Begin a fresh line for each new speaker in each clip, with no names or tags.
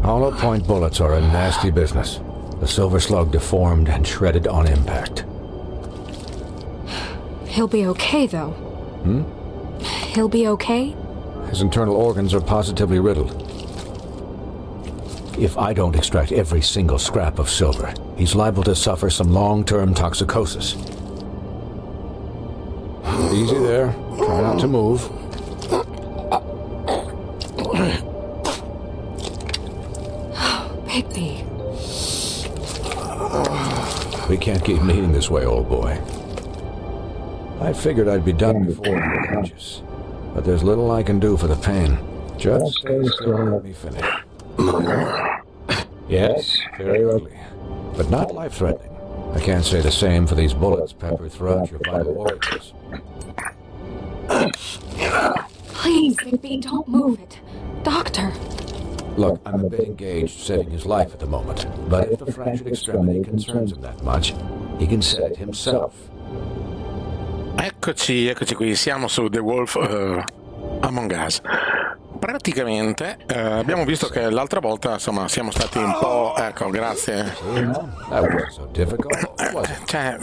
Hollow point bullets are a nasty business. The silver slug deformed and shredded on impact.
He'll be okay, though. He'll be okay?
His internal organs are positively riddled. If I don't extract every single scrap of silver, he's liable to suffer some long-term toxicosis. Easy there. Try not to move.
Bigby.
We can't keep meeting this way, old boy. I figured I'd be done before you were conscious, but there's little I can do for the pain. Just stay still and let me finish. Yes, very ugly, but not life-threatening. I can't say the same for these bullets peppered throughout your vital organs.
Please, Bigby, don't move it. Doctor.
Look, I'm a bit engaged saving his life at the moment, but if the fractured extremity concerns him that much, he can set it himself.
Eccoci qui, siamo su The Wolf Among Us. Praticamente abbiamo visto che l'altra volta, insomma, siamo stati un po'... Ecco, grazie. Cioè,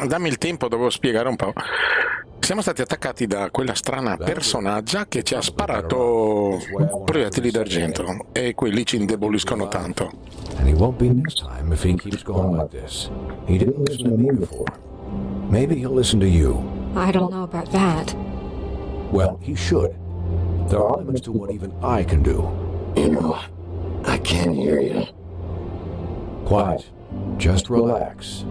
dammi il tempo, devo spiegare un po'. Siamo stati attaccati da quella strana personaggia che ci ha sparato proiettili d'argento e quelli ci indeboliscono tanto.
And he won't be next time if he keeps going like this. He didn't listen to me before. Maybe he'll listen to you.
I don't know about that.
Well, he should. There are limits to what even I can do.
You know, I can't hear you.
Quiet. Just relax.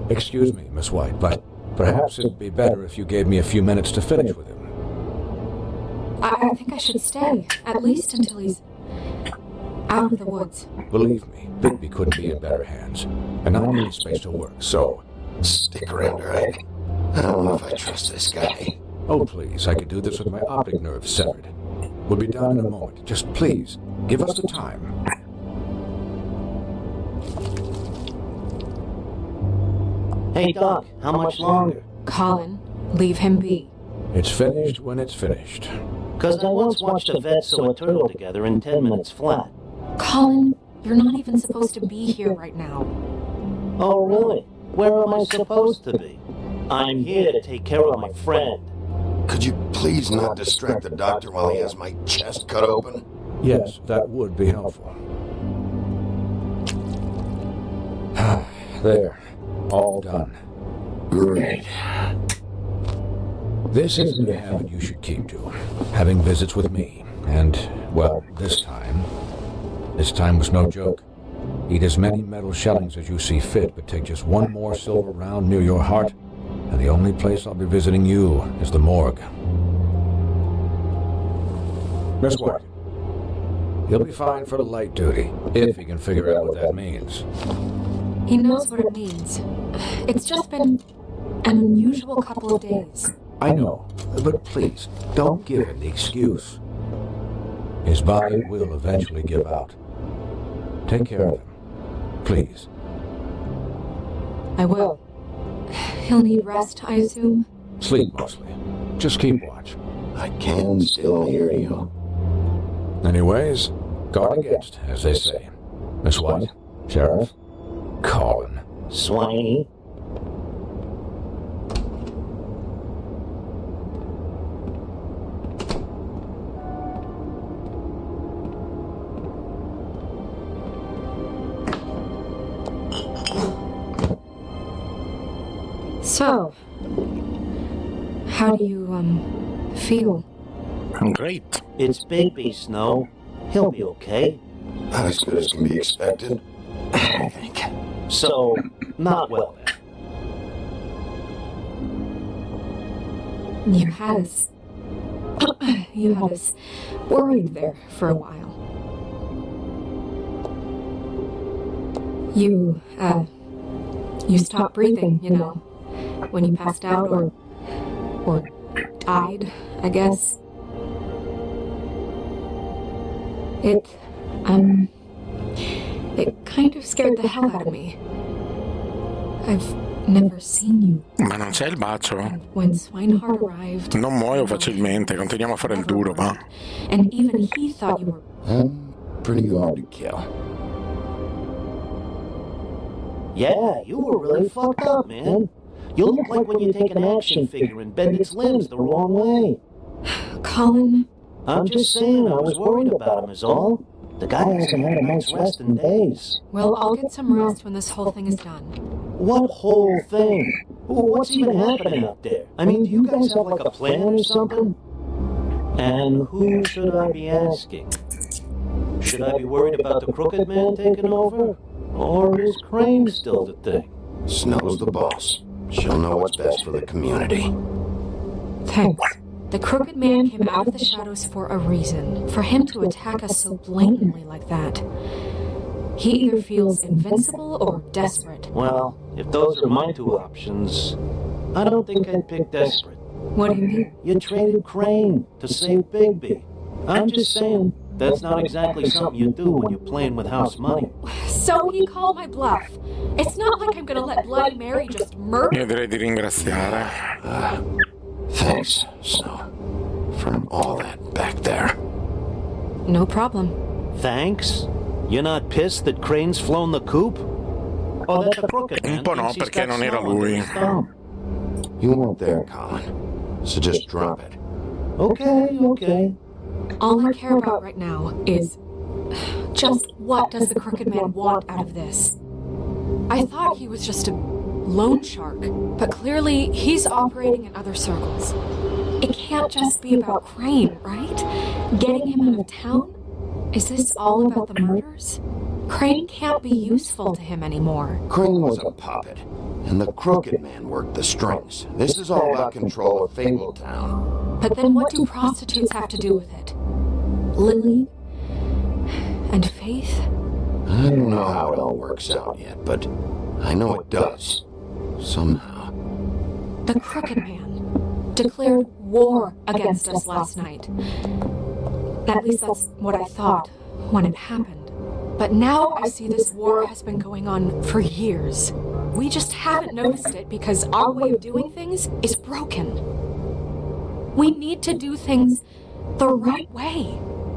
Excuse me, Miss White, but perhaps it'd be better if you gave me a few minutes to finish with him.
I think I should stay, at least until he's out of the woods.
Believe me, Bigby couldn't be in better hands, and I need space to work, so...
Stick around, Greg. I don't know if I trust this guy.
Oh, please, I could do this with my optic nerve severed. We'll be down in a moment. Just please, give us the time.
Hey, Doc, how much longer?
Colin, leave him be.
It's finished when it's finished.
'Cause I once watched a vet sew a turtle together in 10 minutes flat.
Colin, you're not even supposed to be here right now.
Oh, really? Where am I supposed to be? I'm here to take care of my friend.
Could you please not distract the doctor while he has my chest cut open?
Yes, that would be helpful. There. All done.
Great.
This isn't a habit you should keep to, having visits with me. And, well, this time was no joke. Eat as many metal shellings as you see fit, but take just one more silver round near your heart, and the only place I'll be visiting you is the morgue. Miss White, he'll be fine for light duty, if he can figure out what that means.
He knows what it means. It's just been an unusual couple of days.
I know, but please, don't give him the excuse. His body will eventually give out. Take care of him, please.
I will. He'll need rest, I assume?
Sleep mostly. Just keep watch.
I can still hear you.
Anyways, guard against, as they say. Miss White, Sheriff, Colin.
Swiney.
So, how do you, feel?
Great.
It's Bigby, Snow. He'll be okay.
Not as good as can be expected, I think.
So, not well then.
You had us... you had us worried there for a while. You stopped breathing, you know, when you passed out or died, I guess. It kind of scared the hell out of me. I've never seen you.
Ma non c'è il bacio?
And when Swinehart arrived,
Non muoio facilmente, continuiamo a fare il duro, va.
and even he thought you were.
I'm pretty hard to kill.
Yeah, you were really fucked up, man. You look like when you take an action figure and bend its limbs the wrong way.
Colin,
I'm just saying I was worried about him is all. The guy hasn't had a night's rest in days.
well, I'll get some rest when this whole thing is done.
What whole thing? What's even happening up there? I mean, do you guys have like a plan or something? And who should I be asking? Should I be worried about the crooked man taking over? Or is Crane still the thing?
Snow's the boss. She'll know what's best for the community.
Thanks. The crooked man came out of the shadows for a reason. For him to attack us so blatantly like that. He either feels invincible or desperate.
Well, if those are my two options, I don't think I'd pick desperate.
What do you mean?
You traded Crane to save Bigby. I'm just saying, that's not exactly something you do when you're playing with house money.
So he called my bluff. It's not like I'm gonna let Bloody Mary just murder.
Io direi di ringraziare.
Thanks, Snow, for all that back there.
No problem.
Thanks? You're not pissed that Crane's flown the coop? Oh, that the crooked man
Un po' no,
thinks he's
perché
got
non era
snow under
lui.
his thumb.
You weren't there, Colin, so just drop it.
Okay.
All I care about right now is just what does the crooked man want out of this? I thought he was just a loan shark, but clearly he's operating in other circles. It can't just be about Crane, right? Getting him out of town? Is this all about the murders? Crane can't be useful to him anymore.
Crane was a puppet, and the crooked man worked the strings. This is all about control of Fabletown.
But then what do prostitutes have to do with it? Lily? And Faith?
I don't know how it all works out yet, but I know it does. Somehow.
The crooked man declared war against us last night. At least that's what I thought when it happened. But now I see this war has been going on for years. We just haven't noticed it because our way of doing things is broken. We need to do things the right way.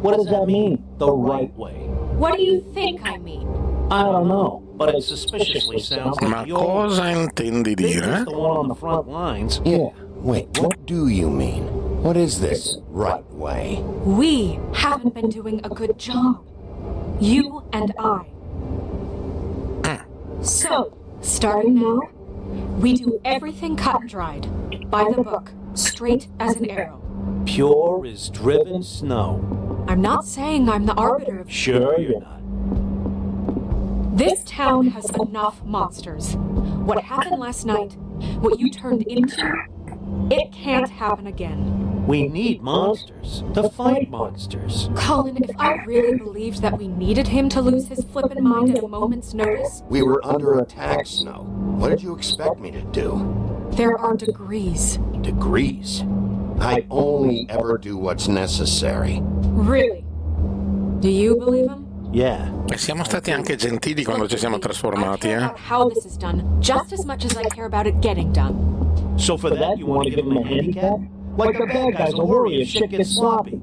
What does that mean, the right way?
What do you think I mean?
I don't know, but it suspiciously sounds
Ma
like you're
cosa intendi dire?
the one on the front lines.
Yeah, wait, what do you mean? What is this right way?
We haven't been doing a good job. You and I. So, starting now, we do everything cut and dried, by the book, straight as an arrow.
Pure as driven snow.
I'm not saying I'm the arbiter of.
Sure you're not.
This town has enough monsters. What happened last night, what you turned into, it can't happen again.
We need monsters to fight monsters.
Colin, if I really believed that we needed him to lose his flippin' mind at a moment's notice,
We were under attack, Snow. What did you expect me to do?
there are degrees.
Degrees. I only ever do what's necessary.
Really? Do you believe him?
Yeah.
E siamo stati anche gentili quando ci siamo
I
trasformati,
care about how this is done just as much as I care about it getting done.
So for that you want to give him a handicap? Like the bad guys will worry if shit gets sloppy.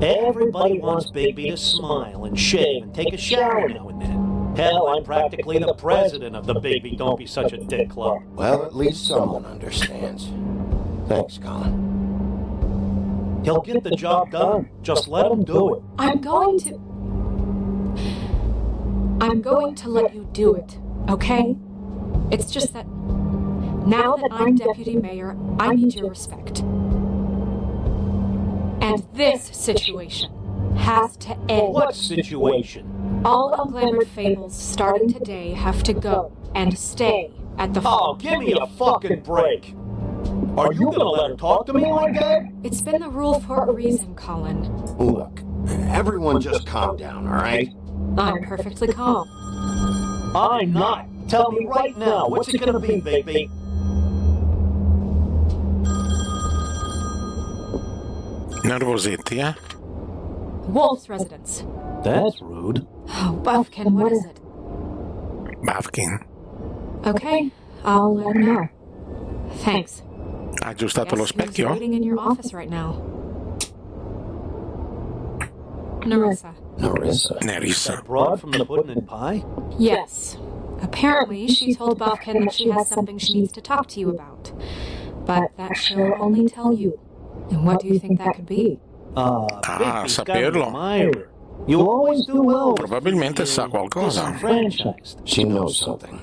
Everybody wants Bigby to smile and shave and take a shower now and then. Hell, I'm practically the president of the Bigby Don't Be Such a Dick Club.
Well, at least someone understands. Thanks, Colin.
He'll get the job done. Just let him do it.
I'm going to let you do it, okay? It's just that now that I'm deputy mayor, I need your respect. And this situation has to end.
What situation?
All unglamored fables starting today have to go and stay at the
Oh, give me a fucking break. Are you gonna let her talk to me like that?
It's been the rule for a reason, Colin.
Look, everyone just calm down, all right?
I'm perfectly calm.
I'm not. Tell me right now, what's it gonna be, Bigby?
Nervosetti, eh?
Wolf's residence.
That's rude.
Oh, Buffkin, what is it?
Bafkin.
Okay, I'll let him know. Thanks.
Ha aggiustato lo
Guess who's
specchio?
waiting in your office right now? Narissa.
Nerissa.
That broad from the pudding and pie?
Yes. Apparently, she told Buffkin that she has something she needs to talk to you about. But that she'll only tell you. And what do you think that could be?
Bigby's got an
saperlo.
admirer. You always do well.
Probabilmente sa qualcosa.
Disenfranchised.
She knows something.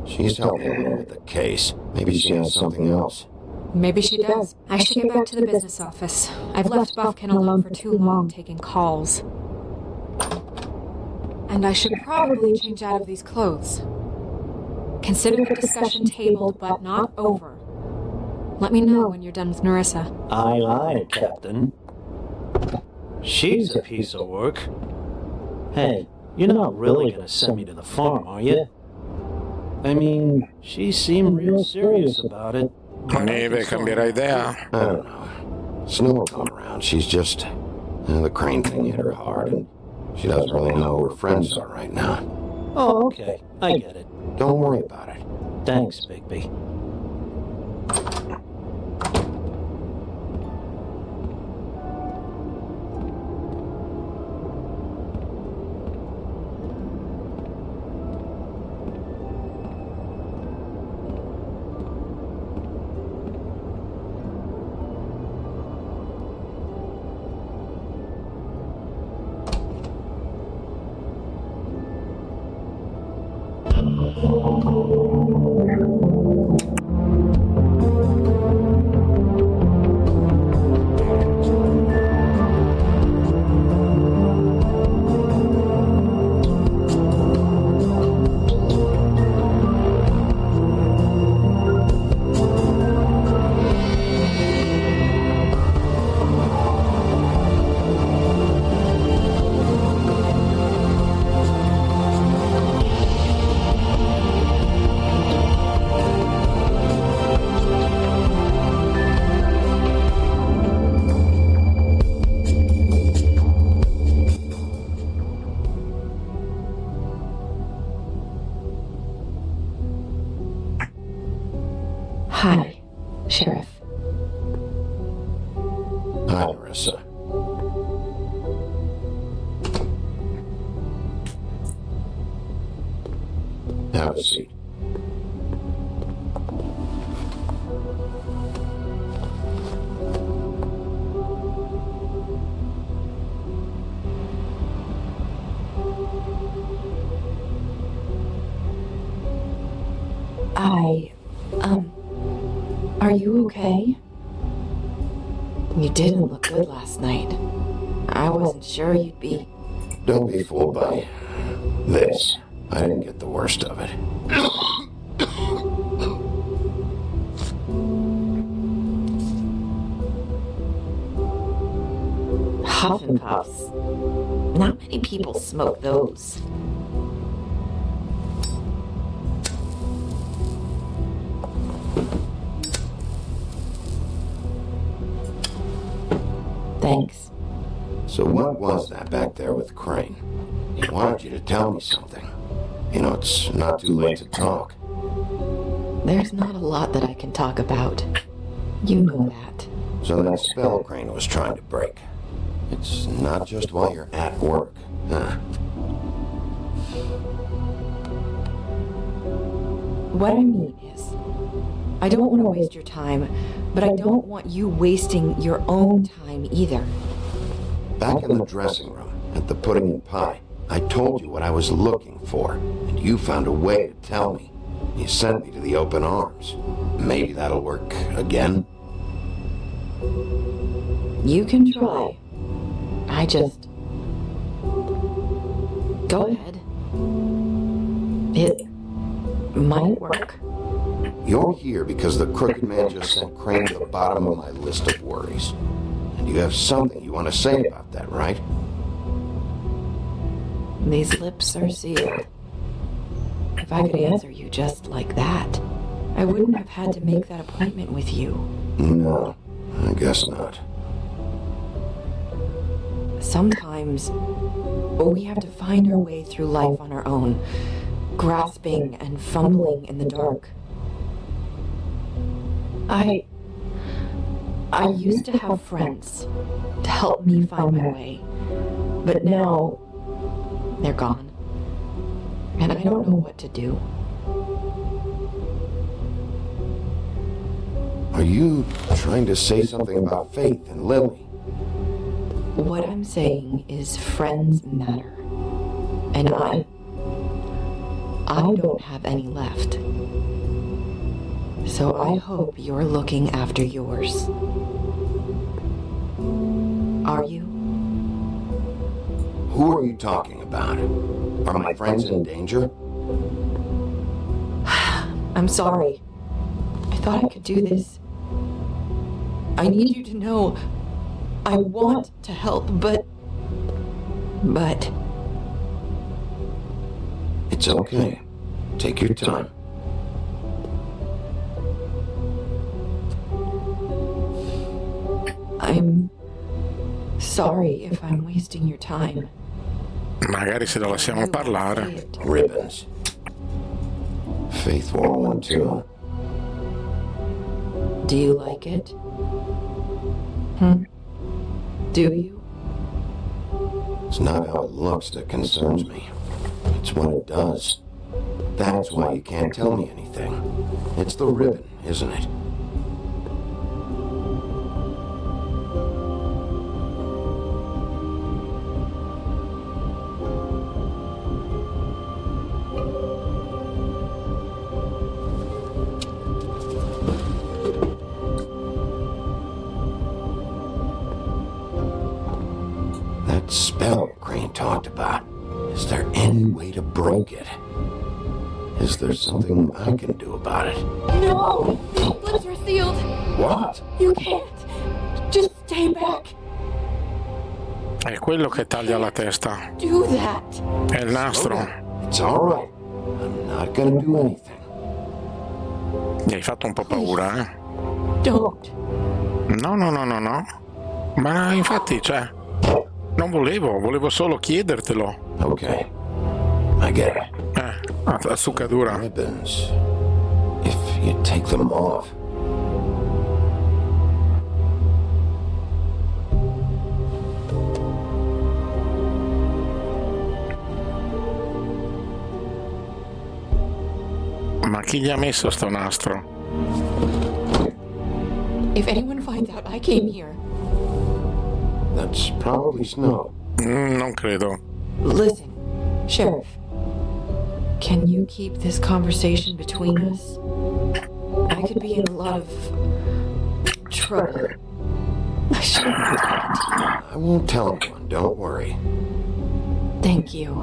She's helping me with the case. Maybe she has something else.
Maybe she does. I should get back to the business office. I've left Buffkin alone for too long taking calls. And I should probably change out of these clothes. Consider the discussion tabled, but not over. Let me know when you're done with Narissa.
Aye, aye, Captain. She's a piece of work. Hey, you're not really gonna send me to the farm, are you? I mean, she seemed real serious about it.
Neve cambierà idea?
I don't know. Snow come around. She's just... the crane thing hit her hard, and she doesn't really know who her friends are right now.
Oh, okay. I get it.
Don't worry about it.
Thanks, Bigby.
Hi, Sheriff.
Hi, Marissa. Have a seat.
Are you okay? You didn't look good last night. I wasn't sure you'd be...
Don't be fooled by this. I didn't get the worst of it.
Huff and puffs. Not many people smoke those. Thanks.
So what was that back there with Crane? He wanted you to tell me something. You know, it's not too late to talk.
There's not a lot that I can talk about. You know that.
So that spell Crane was trying to break. It's not just while you're at work, huh?
What I mean is, I don't want to waste your time, but I don't want you wasting your own time either.
Back in the dressing room, at the pudding and pie, I told you what I was looking for, and you found a way to tell me. You sent me to the open arms. Maybe that'll work again?
You can try. I just... Go ahead. It might work.
You're here because the crooked man just sent Crane to the bottom of my list of worries. And you have something you want to say about that, right?
These lips are sealed. If I could answer you just like that, I wouldn't have had to make that appointment with you.
No, I guess not.
Sometimes, we have to find our way through life on our own, grasping and fumbling in the dark. I used to have friends to help me find my way, but now they're gone, and I don't know what to do.
Are you trying to say something about Faith and Lily?
What I'm saying is friends matter, and I don't have any left. So I hope you're looking after yours. Are you?
Who are you talking about? Are my friends in danger?
I'm sorry. I thought I could do this. I need you to know I want to help, but...
It's okay. Take your time.
I'm sorry if I'm wasting your time.
Magari se lo lasciamo parlare.
Ribbons. Faith wore one too.
Do you like it? Do you?
It's not how it looks that concerns me. It's what it does. That's why you can't tell me anything. It's the ribbon, isn't it? That spell Crane talked about. Is there any way to break it? Is there something I can do about it?
No! Lips are sealed!
What?
You can't! Just stay back!
È quello che taglia la testa.
Do that!
È il nastro.
It's all right. I'm not gonna do anything.
Gli hai fatto un po' paura, eh?
Don't.
No. Ma infatti, cioè, non volevo solo chiedertelo.
Okay. I get it.
A stuccatura.
Ribbons. If you take them off.
Ma chi gli ha messo sto nastro?
If anyone finds out I came here...
That's probably Snow.
Non credo.
Listen, Sheriff. Can you keep this conversation between us? I could be in a lot of trouble. I shouldn't be talking to you.
I won't tell anyone, don't worry.
Thank you.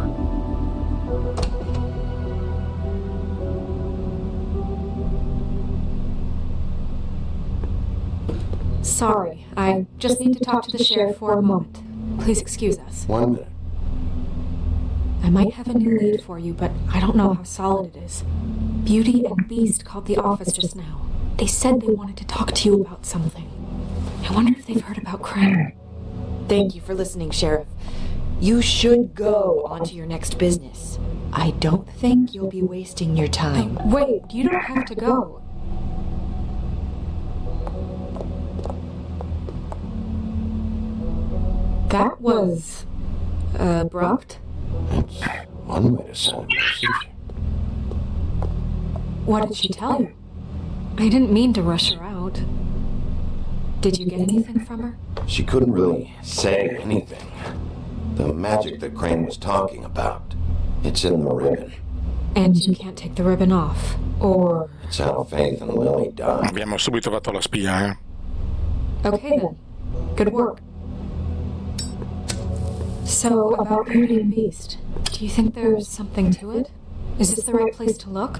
Sorry, I just need to talk to the sheriff for a moment. Please excuse us.
1 minute.
I might have a new lead for you, but I don't know how solid it is. Beauty and Beast called the office just now. They said they wanted to talk to you about something. I wonder if they've heard about Crane.
Thank you for listening, Sheriff. You should go on to your next business. I don't think you'll be wasting your time.
Wait, you don't have to go. That was... abrupt.
That's one way to send a message.
What did she tell you? I didn't mean to rush her out. Did you get anything from her?
She couldn't really say anything. The magic that Crane was talking about. It's in the ribbon.
And you can't take the ribbon off, or...
It's how Faith and Lily died.
Abbiamo subito fatto la spia, eh?
Okay then. Good work. So, about Beauty and Beast, do you think there's something to it? Is this the right place to look?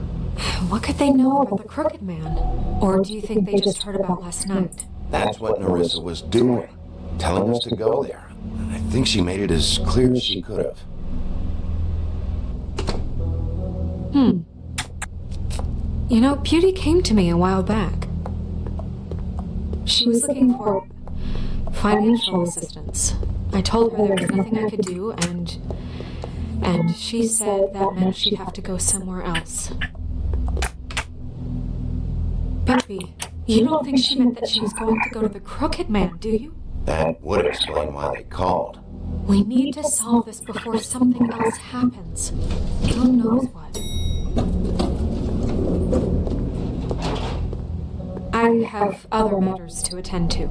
What could they know about the Crooked Man? Or do you think they just heard about last night?
That's what Nerissa was doing. Telling us to go there. I think she made it as clear as she could have.
You know, Beauty came to me a while back. She was looking for financial assistance. I told her there was nothing I could do, and she said that meant she'd have to go somewhere else. Bigby, You don't think she meant that she was going to go to the Crooked Man, do you?
That would explain why they called.
We need to solve this before something else happens. Who knows what? I have other matters to attend to.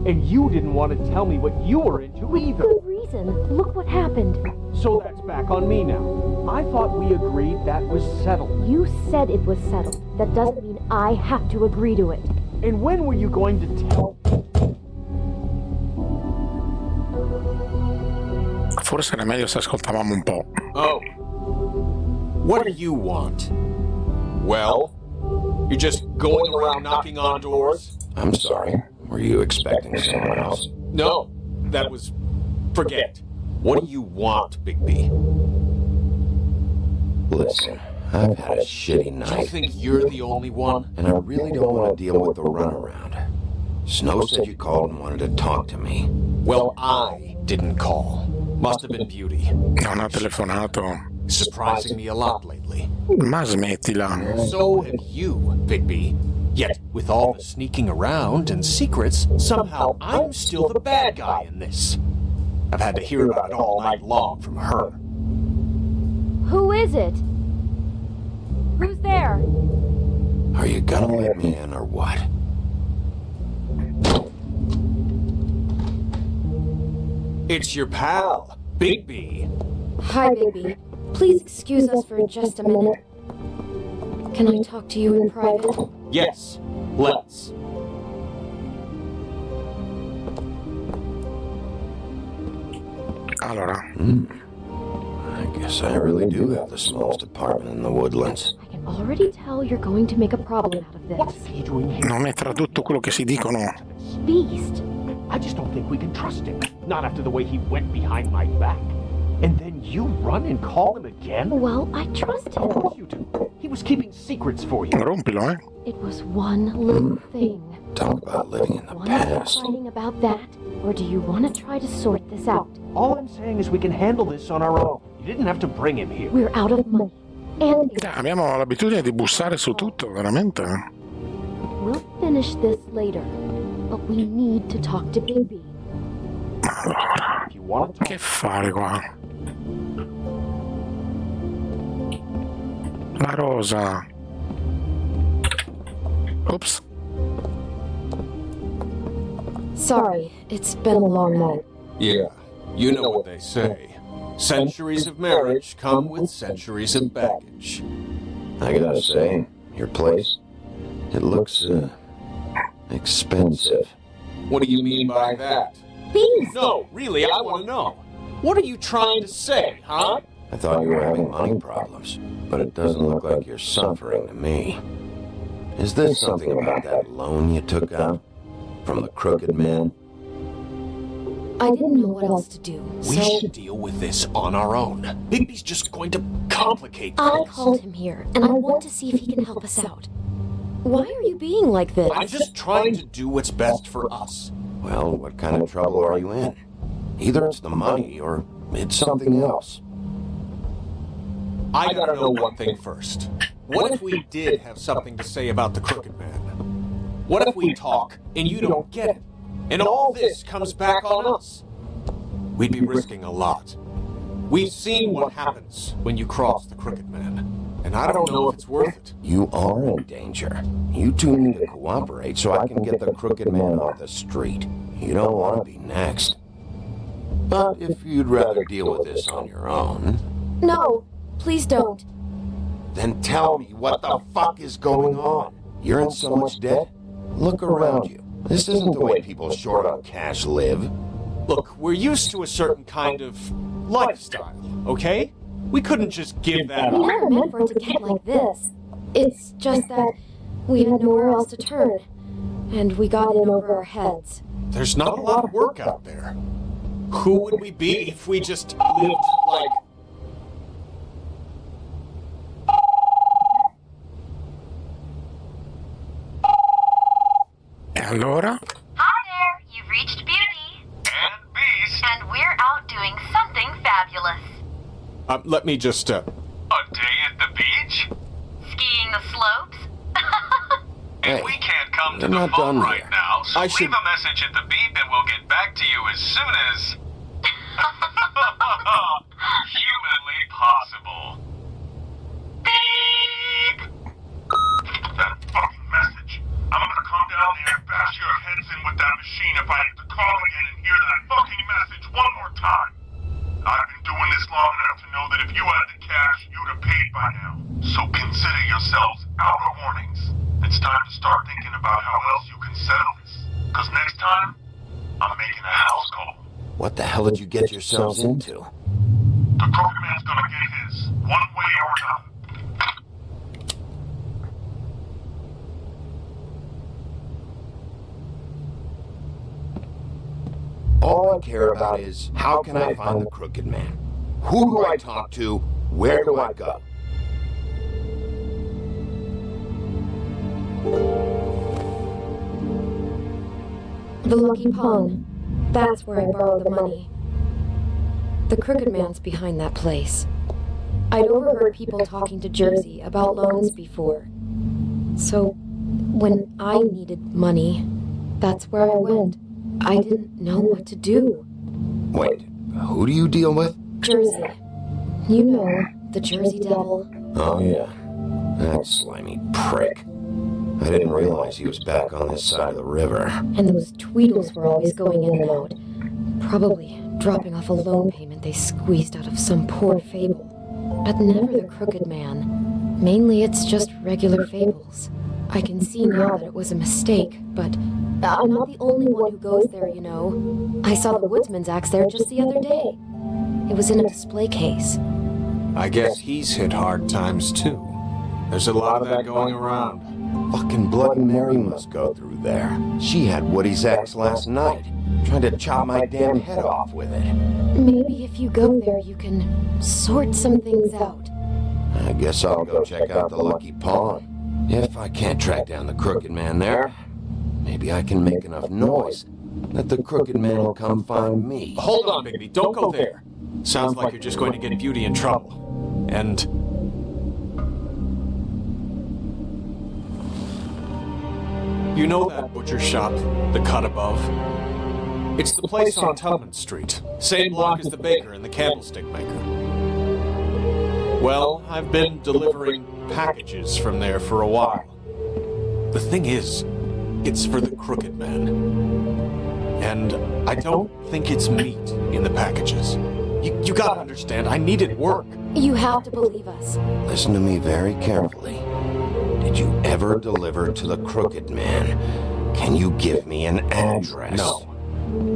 And you didn't want to tell me what you were into either.
Good reason. Look what happened.
So that's back on me now. I thought we agreed that was settled.
You said it was settled. That doesn't mean I have to agree to it.
And when were you going to tell?
Forse era meglio se ascoltavamo un po'.
Oh. What do you want? Well, you're just going around knocking on doors?
I'm sorry. Were you expecting someone else?
No, that was... Forget. What do you want, Bigby?
Listen, I've had a shitty
Do you
night,
think you're the only one?
and I really don't want to deal with the runaround. Snow said you called and wanted to talk to me.
Well, I didn't call. Must have been Beauty.
Non ha telefonato.
Surprising me a lot lately.
Ma smettila.
So have you, Bigby. Yet, with all the sneaking around and secrets, somehow I'm still the bad guy in this. I've had to hear about it all night long from her.
Who is it? Who's there?
Are you gonna let me in or what?
It's your pal, Bigby.
Hi, Bigby. Please excuse us for just a minute. Can I talk to you in private?
Yes, let's.
Allora,
I guess I really do have the smallest apartment in the woodlands.
I can already tell you're going to make a problem out of
What's
this.
he doing here?
non è tradotto quello che si dicono.
Beast.
I just don't think we can trust him. Not after the way he went behind my back. And then you run and call him again?
Well, I trust
Of
him.
course you do. He was keeping secrets for you.
Rompilo, eh?
It was one little thing.
Talk about living in the
Want to keep
past.
fighting about that? Or do you want to try to sort this out?
All I'm saying is we can handle this on our own. You didn't have to bring him here.
We're out of money. And
Abbiamo l'abitudine di bussare su tutto, veramente.
we'll finish this later. But we need to talk to Bigby.
Allora,
If you want to talk,
che fare qua? La rosa. Ops.
Sorry, it's been a long night.
Yeah, you know what they say. Centuries of marriage come with centuries of baggage.
I gotta say, your place, it looks, expensive.
What do you mean by that?
Beast!
No, really, I want to know. What are you trying to say, huh?
I thought you were having money problems, but it doesn't look like you're suffering to me. Is this something about that loan you took out? From the Crooked Man?
I didn't know what else to do,
We
so
should deal with this on our own. Bigby's just going to complicate
I
things.
called him here, and I want to see if he can help us out. Why are you being like this?
I'm just trying to do what's best for us.
Well, what kind of trouble are you in? Either it's the money or it's something else.
I gotta know one thing first. What if we did have something to say about the Crooked Man? What if we talk and you don't get it? And all this comes back on us? We'd be risking a lot. We've seen what happens when you cross the Crooked Man, and I don't know if it's worth it.
You are in danger. You two need to cooperate so I can get the Crooked Man off the street. You don't want to be next. But if you'd rather deal with this on your own,
No, please don't.
then tell me what the fuck is going on. You're in so much debt? Look around you. This isn't the way people short on cash live.
Look, we're used to a certain kind of lifestyle, okay? We couldn't just give that
We
up.
never meant for it to get like this. It's just that we had nowhere else to turn, and we got in over our heads.
There's not a lot of work out there. Who would we be if we just lived like...
E allora?
Hi there. doing something fabulous.
Let me just,
A day at the beach?
Skiing the slopes?
And
Hey,
we can't come to
they're
the
not done
phone right
here.
now, so
I
leave
should-
a message at the beep and we'll get back to you as soon as... humanly possible. Beep! That fucking message. I'm gonna come down there and bash your heads in with that machine if I have to call again and hear that fucking message one more time. I've been doing this long enough to know that if you had the cash, you'd have paid by now. So consider yourselves out of warnings. It's time to start thinking about how else you can settle this. Because next time, I'm making a house call.
What the hell did you get yourselves into?
The Crooked Man's gonna get his, one way or another.
All I care about is, how can I find the Crooked Man? Who do I talk to? Where do I go?
The Lucky Pawn. That's where I borrowed the money. The Crooked Man's behind that place. I'd overheard people talking to Jersey about loans before. So, when I needed money, that's where I went. I didn't know what to do.
Wait, who do you deal with?
Jersey. You know, the Jersey Devil.
Oh yeah, that slimy prick. I didn't realize he was back on this side of the river.
And those Tweedles were always going in and out. Probably dropping off a loan payment they squeezed out of some poor fable. But never the Crooked Man. Mainly it's just regular fables. I can see now that it was a mistake, but I'm not the only one who goes there, you know. I saw the Woodsman's axe there just the other day. It was in a display case.
I guess he's hit hard times too. There's a lot of that going around.
Fucking Bloody Mary must go through there. She had Woody's axe last night, trying to chop my damn head off with it.
Maybe if you go there, you can sort some things out.
I guess I'll go check out the Lucky Pawn. If I can't track down the Crooked Man there, maybe I can make enough noise that the Crooked Man will come find me.
Hold on, Bigby, don't go there. Sounds like you're just going to get Beauty in trouble. And... you know that butcher shop, the cut above? It's the place on Tubman Street. Same block as the baker and the candlestick maker. Well, I've been delivering packages from there for a while. The thing is, it's for the Crooked Man. And I don't think it's meat in the packages. You gotta understand, I needed work.
You have to believe us.
Listen to me very carefully. Did you ever deliver to the Crooked Man? Can you give me an address?
No.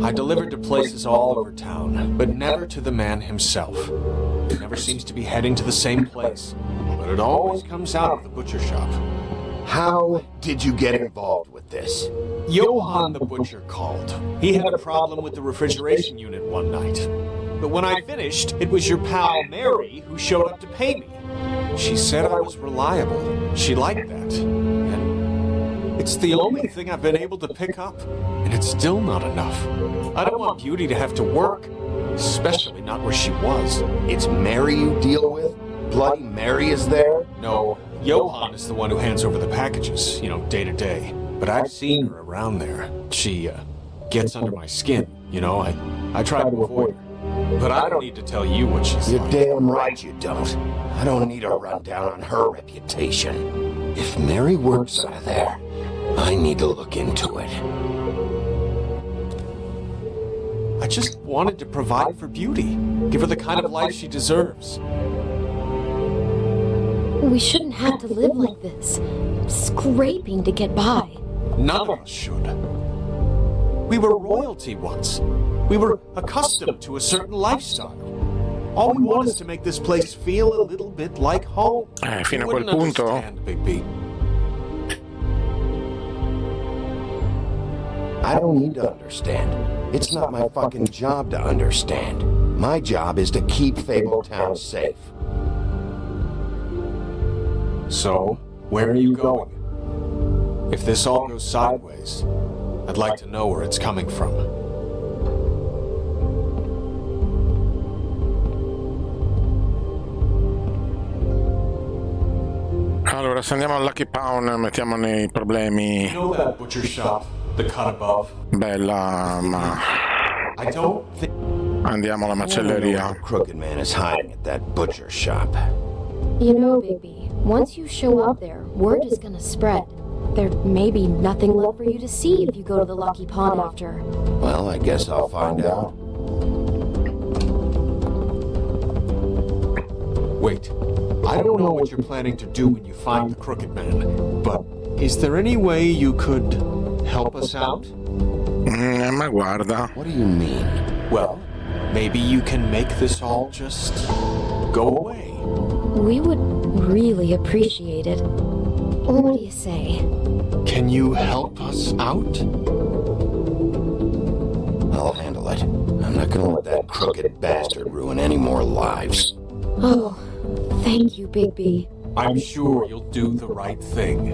I delivered to places all over town, but never to the man himself. He never seems to be heading to the same place, but it always comes out of the butcher shop.
How did you get involved with this?
Johann the butcher called. He had a problem with the refrigeration unit one night. But when I finished, it was your pal Mary who showed up to pay me. She said I was reliable. She liked that. And it's the only thing I've been able to pick up, and it's still not enough. I don't want Beauty to have to work, especially not where she was.
It's Mary you deal with? Bloody Mary is there?
No, Johann is the one who hands over the packages, day to day. But I've seen her around there. She, gets under my skin, I try to avoid her. But I don't need to tell you what she's
You're
like.
damn right you don't. I don't need a rundown on her reputation. If Mary works out of there, I need to look into it.
I just wanted to provide for Beauty. Give her the kind of life she deserves.
We shouldn't have to live like this, scraping to get by.
None of us should. We were royalty once. We were accustomed to a certain lifestyle. All we want is to make this place feel a little bit like home.
Fino a
You
quel
wouldn't
punto.
understand, Bigby.
I don't need to understand. It's not my fucking job to understand. My job is to keep Fabletown safe.
So, where are you going? If this all goes sideways, I'd like to know where it's coming from.
Allora, se andiamo al Lucky Pound mettiamo nei problemi.
You know that butcher shop, the cut above?
Bella, ma
I don't think...
andiamo alla macelleria.
The crooked man is hiding at that butcher shop.
You know, Bigby, once you show up there, word is gonna spread. There may be nothing left for you to see if you go to the Lucky Pond after.
Well, I guess I'll find out.
Wait, I don't know what you're planning to do when you find the crooked man, but is there any way you could help us out?
Ma guarda.
What do you mean?
Well, maybe you can make this all just go away.
We would really appreciate it. What do you say?
Can you help us out?
I'll handle it. I'm not gonna let that crooked bastard ruin any more lives.
Oh, thank you, Bigby.
I'm sure you'll do the right thing.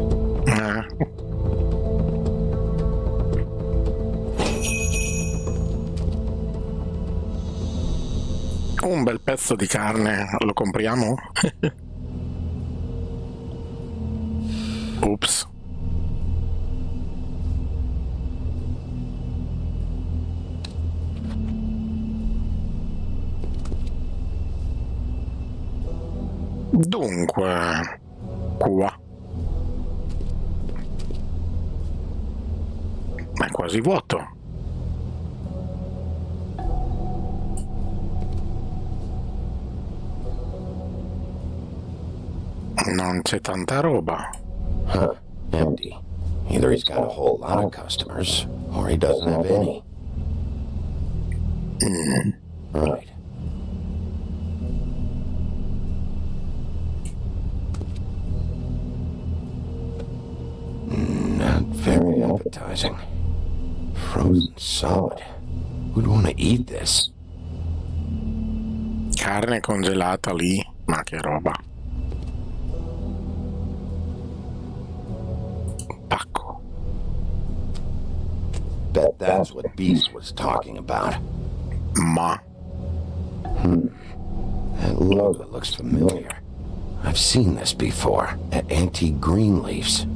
Un bel pezzo di carne, lo compriamo? Ops. Dunque, qua. È quasi vuoto. Non c'è tanta roba.
Huh, empty. Either he's got a whole lot of customers, or he doesn't have any. Right. Not very appetizing. Frozen solid. Who'd want to eat this?
Carne congelata lì, ma che roba. Pacco.
Bet that's what Beast was talking about.
Ma.
That logo looks familiar. I've seen this before at Antique Greenleaf's.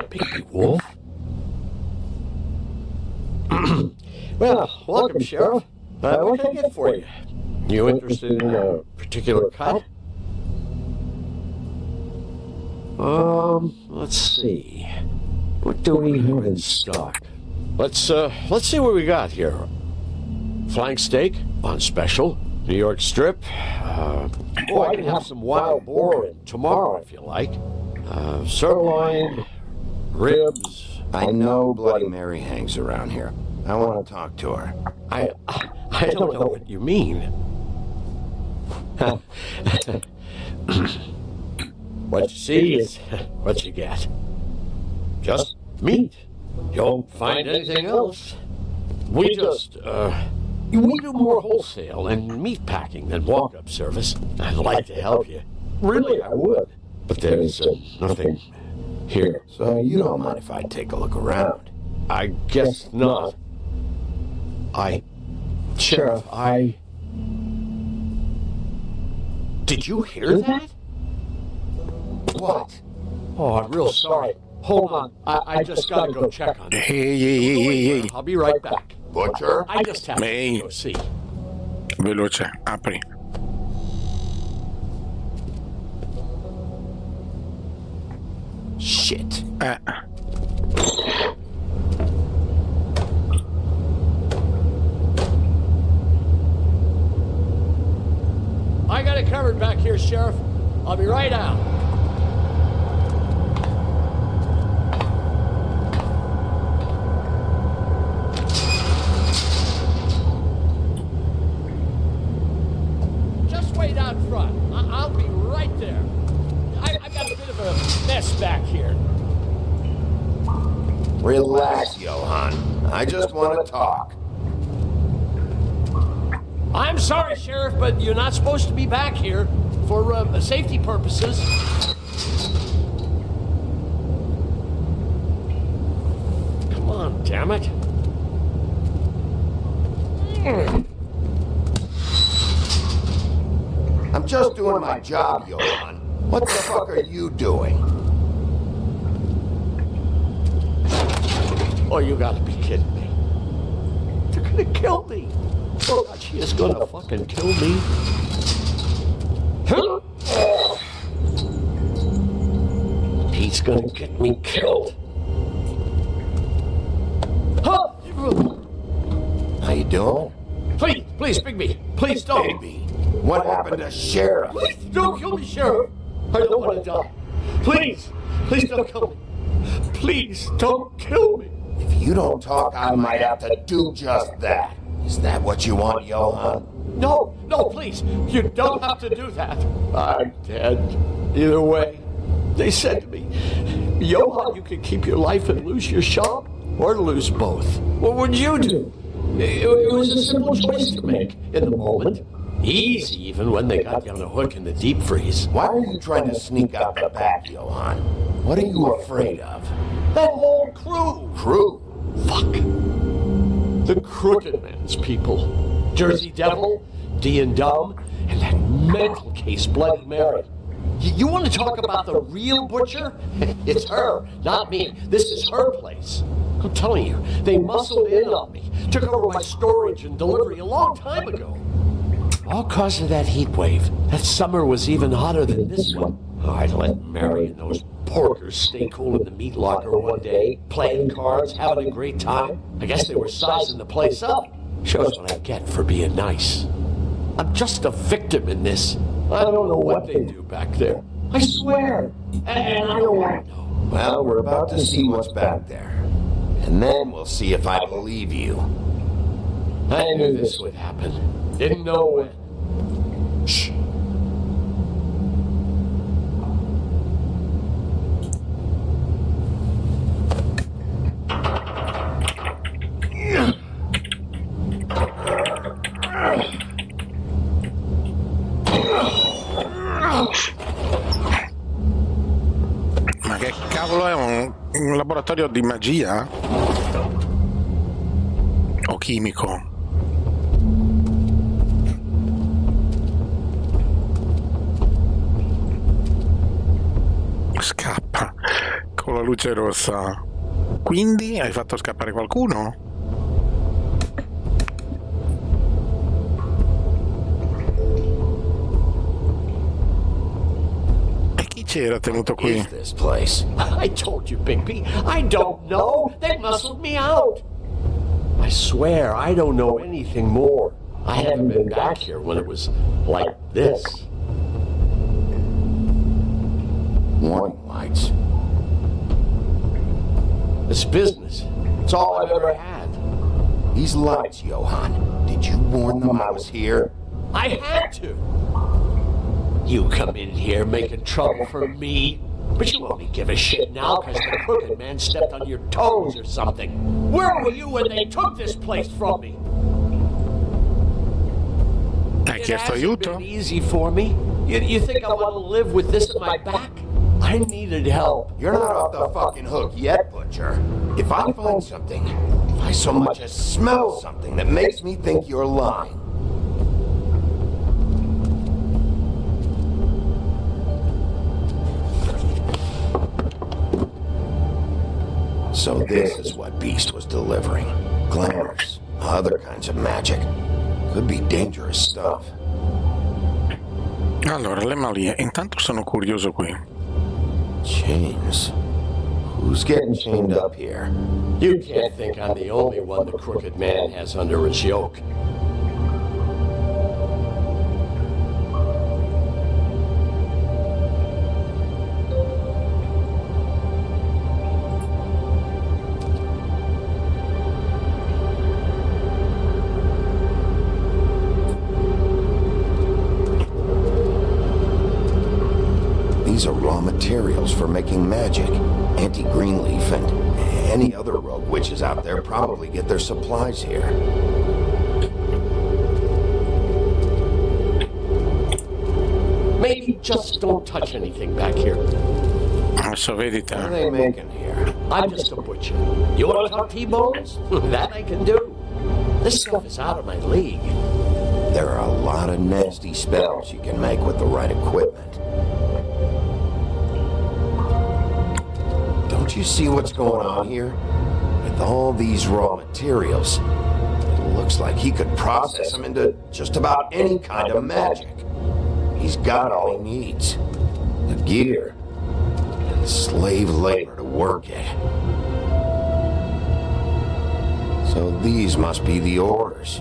Bigby Wolf? Well, welcome, Sheriff. What can I get for you? You interested in a particular cut? Let's see. What do we have in stock? Let's see what we got here. Flank steak on special. New York strip. I can have some wild boar in tomorrow if you like. Sirloin, ribs.
I know Bloody Mary hangs around here. I want to talk to her.
I don't know what you mean. What you see is what you get. Just meat. You won't find anything else. We do more wholesale and meat packing than walk-up service. I'd like to help you. Really, I would. But there's nothing here.
So you don't mind if I take a look around?
I guess not. Sheriff, Did you hear that?
What?
Oh, I'm real sorry. Hold on. I just gotta go check on it.
Ehi.
I'll be right back.
Butcher?
I just have to go see.
Veloce, apri.
Shit.
I got it covered back here, Sheriff. I'll be right out. Just wait out front. I'll be right there. I've got a bit of a mess back here.
Relax, Johan. I just want to talk.
I'm sorry, Sheriff, but you're not supposed to be back here for safety purposes. Come on, damn it.
just doing my job, Johan. What the fuck are you doing?
Oh, you gotta be kidding me. They're gonna kill me. Oh, God, she is gonna fucking kill me. He's gonna get me killed.
How you doing?
Please, Bigby. Please don't.
Bigby, what happened to Sheriff?
Please don't kill me, Sheriff. I don't want to die. Please don't kill me. Please don't kill me.
If you don't talk, I might have to do just that. Is that what you want, Johan?
No, please. You don't have to do that. I'm dead. Either way. They said to me, Johan, you can keep your life and lose your shop, or lose both. What would you do? It was a simple choice to make in the moment. Easy, even when they got you on a hook in the deep freeze.
Why are you trying to sneak out the back, Johan? What are you afraid of?
That whole crew.
Crew?
Fuck. The Crooked Man's people. Jersey Devil, D and Dumb, and that mental case Bloody Mary. You want to talk about the real butcher? It's her, not me. This is her place. I'm telling you, they muscled in on me, took over my storage and delivery a long time ago. All cause of that heat wave. That summer was even hotter than this one. Oh, I'd let Mary and those porkers stay cool in the meat locker one day, playing cards, having a great time. I guess they were sizing the place up. Shows what I get for being nice. I'm just a victim in this. I don't know what they do back there. I swear. And I don't want to know.
Well, we're about to see what's back there. And then we'll see if I believe you.
I knew this would happen. Didn't know when.
Shh.
Ma che cavolo è un laboratorio di magia? O chimico? Scappa con la luce rossa. Quindi hai fatto scappare qualcuno? C'era tenuto qui.
What is this place? I told you, Bigby. I don't know. They muscled me out. I swear, I don't know anything more. I haven't been back here when it was like this.
Warning lights.
It's business. It's all I've ever had.
These lights, Johan. Did you warn them I was here?
I had to. You come in here making trouble for me, but you only give a shit now because the Crooked Man stepped on your toes or something. Where were you when they took this place from me?
Hai chiesto aiuto?
It hasn't been easy for me. You think I want to live with this at my back? I needed help.
You're not off the fucking hook yet, Butcher. If I find something, if I so much as smell something that makes me think you're lying, so this is what Beast was delivering. Glamours, other kinds of magic. Could be dangerous stuff.
Allora, le malie. Intanto sono curioso qui.
Chains. Who's getting chained up here?
You can't think I'm the only one the Crooked Man has under his yoke.
These are raw materials for making magic. Auntie Greenleaf and any other rogue witches out there probably get their supplies here.
Maybe just don't touch anything back here.
Adesso vedi te.
What are they making here?
I'm just a butcher. You want to talk T-bones? That I can do. This stuff is out of my league.
There are a lot of nasty spells you can make with the right equipment. Don't you see what's going on here? With all these raw materials, it looks like he could process them into just about any kind of magic. He's got all he needs. The gear and slave labor to work it. So these must be the orders.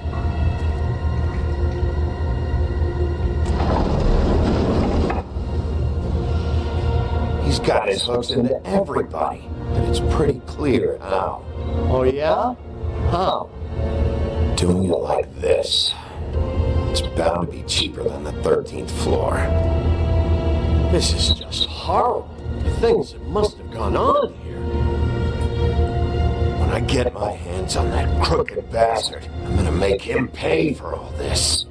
He's got his hooks into everybody, and it's pretty clear how.
Oh yeah? How?
Doing it like this. It's bound to be cheaper than the 13th floor.
This is just horrible. The things that must have gone on here.
When I get my hands on that crooked bastard, I'm gonna make him pay for all this.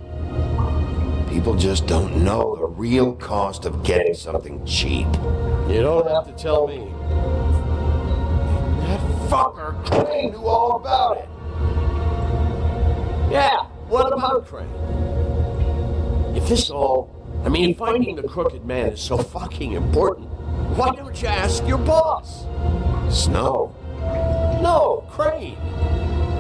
People just don't know the real cost of getting something cheap.
You don't have to tell me.
That fucker Crane knew all about it.
Yeah, what about Crane? If this all... finding the crooked man is so fucking important, why don't you ask your boss?
Snow?
No, Crane.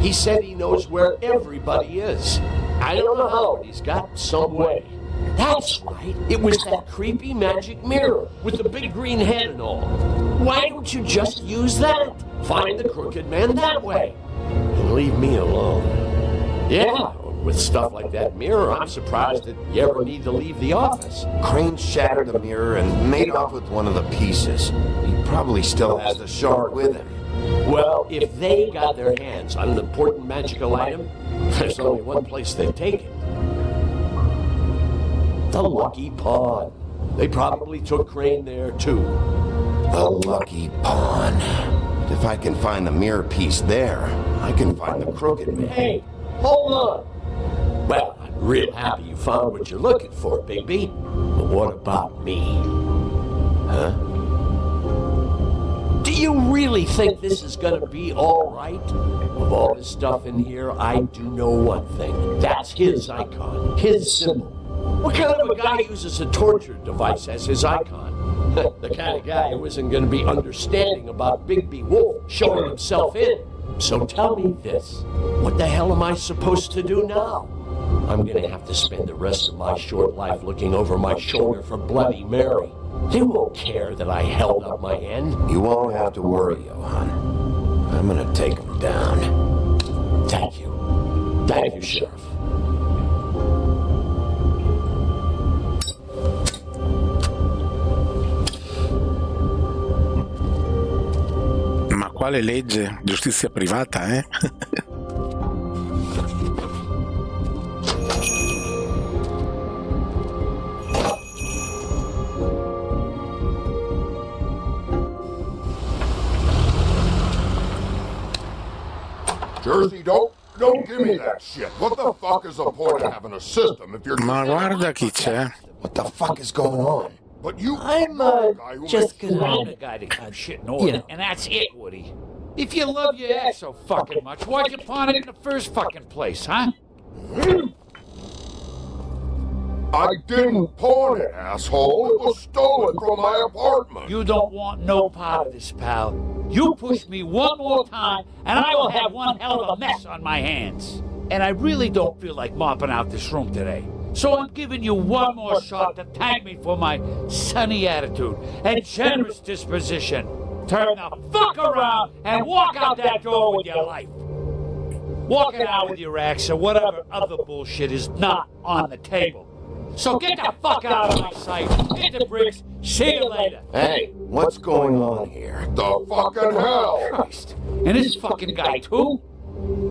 He said he knows where everybody is. I don't know how, but he's got some way. That's right. It was that creepy magic mirror with the big green head and all. Why don't you just use that? Find the crooked man that way. And leave me alone. Yeah, with stuff like that mirror, I'm surprised that you ever need to leave the office.
Crane shattered the mirror and made off with one of the pieces. He probably still has the shard with him.
Well, if they got their hands on an important magical item, there's only one place they'd take it. The Lucky Pawn. They probably took Crane there, too.
The Lucky Pawn. But if I can find the mirror piece there, I can find the crooked man.
Hey, hold on. Well, I'm real happy you found what you're looking for, Bigby. But what about me? Huh? Do you really think this is gonna be all right? Of all this stuff in here, I do know one thing. That's his icon, his symbol. What kind of a guy uses a torture device as his icon? The kind of guy who isn't going to be understanding about Bigby Wolf showing himself in. So tell me this. What the hell am I supposed to do now? I'm going to have to spend the rest of my short life looking over my shoulder for Bloody Mary. They won't care that I held up my end.
You won't have to worry, Johan. I'm going to take him down.
Thank you. Thank you, Sheriff.
Quale legge? Giustizia privata, eh?
Jersey, don't give me that shit. What the fuck is the point of having a system if you're...
Ma guarda chi c'è.
What the fuck is going on?
But you...
I'm, just gonna...
I'm the guy that keeps shit in order, and that's it, Woody. If you love your ass so fucking much, why'd you pawn it in the first fucking place, huh?
I didn't pawn it, asshole. It was stolen from my apartment.
You don't want no part of this, pal. You push me one more time, and I will have one hell of a mess on my hands. And I really don't feel like mopping out this room today. So I'm giving you one more shot to thank me for my sunny attitude and generous disposition. Turn the fuck around and walk out that door with your life. Walking out with your axe or whatever other bullshit is not on the table. So get the fuck out of my sight. Hit the bricks. See you later.
Hey, what's going on here?
The fucking hell!
Christ. And this fucking guy too?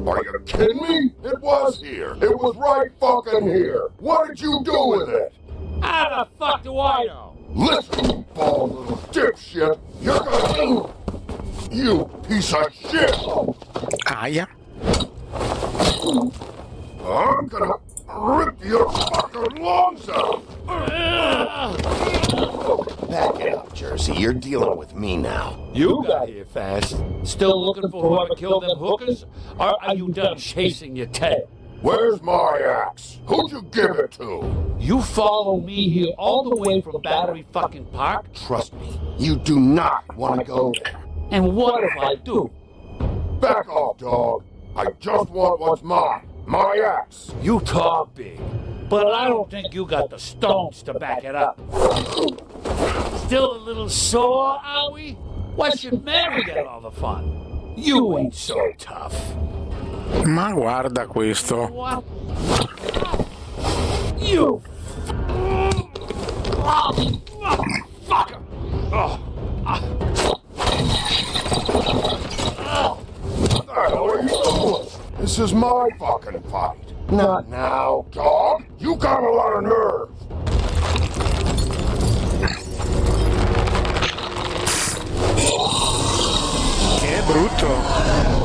Are you kidding me? It was here. It was right fucking here. What did you do with it?
How the fuck do I know?
Listen, you bald little dipshit. You're gonna... You piece of shit!
Aia.
I'm gonna rip your fucking lungs out!
Back it up, Jersey. You're dealing with me now.
You got here fast.
Still looking for whoever killed them hookers? Or are you done chasing your tail?
Where's my axe? Who'd you give it to?
You follow me here all the way from Battery fucking Park?
Trust me, you do not want to go there.
And what if I do?
Back off, dog. I just want what's mine. My axe.
You talk big, but I don't think you got the stones to back it up. Still a little sore, are we? Why should Mary get all the fun? You ain't so tough.
Ma guarda questo.
What? You fucker!
What the hell are you doing? This is my fucking fight. Not now, dog. You got a lot of nerve.
Che brutto.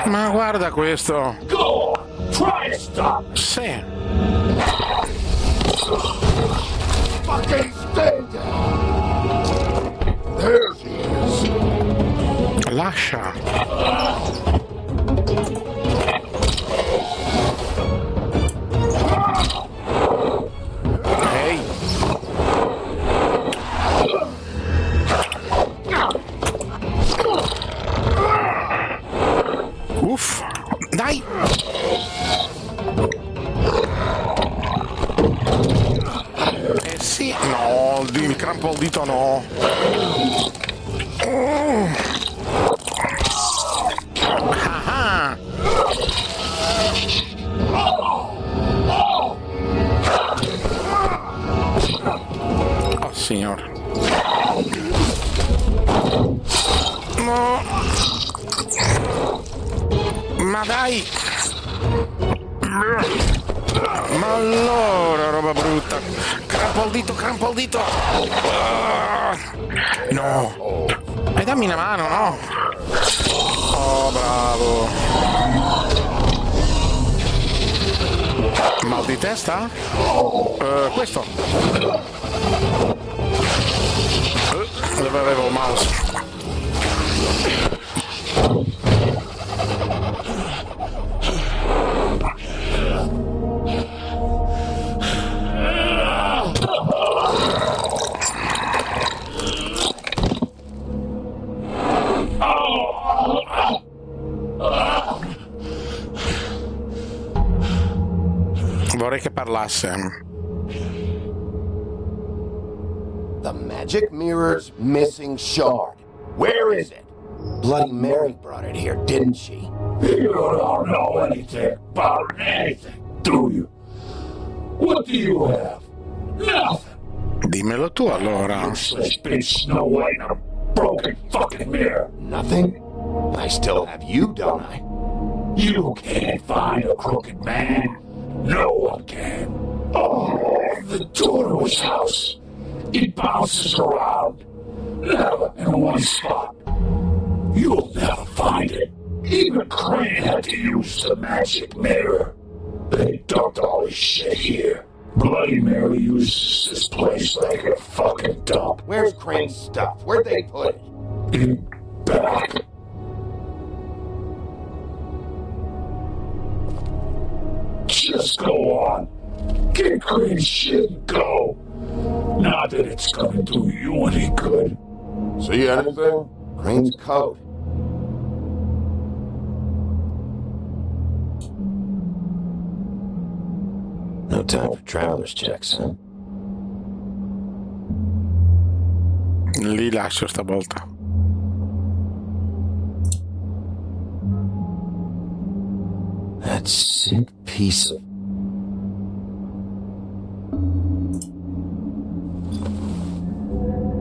Ma guarda questo.
Go on, try to stop.
Sì.
Fucking stay down. There she is.
Lascia. Ehi. Uff, dai! Eh sì, no, il crampo al dito no. Ah. Oh signore. No. Ma dai! Ma allora, roba brutta! Crampo al dito! No! E dammi una mano, no? Oh, bravo! Mal di testa? Questo! Dove avevo il mouse? Vorrei che parlasse.
The magic mirror's missing shard. Where is it? Bloody Mary brought it here, didn't she?
You don't know anything about anything, do you? What do you have? Nothing.
Dimmelo tu allora.
Useless bitch, Snow White, and a broken fucking mirror.
Nothing? I still have you, don't I?
You can't find a crooked man. No one can. Oh, the door to his house. It bounces around. Never in one spot. You'll never find it. Even Crane had to use the magic mirror. They dumped all his shit here. Bloody Mary uses this place like a fucking dump.
Where's Crane's stuff? Where'd they put it?
In back. Just go on. Get Crane's shit and go. Not that it's gonna do you any good.
See anything?
Crane's coat. No time for traveler's checks, huh?
Li lascio stavolta.
That sick piece of...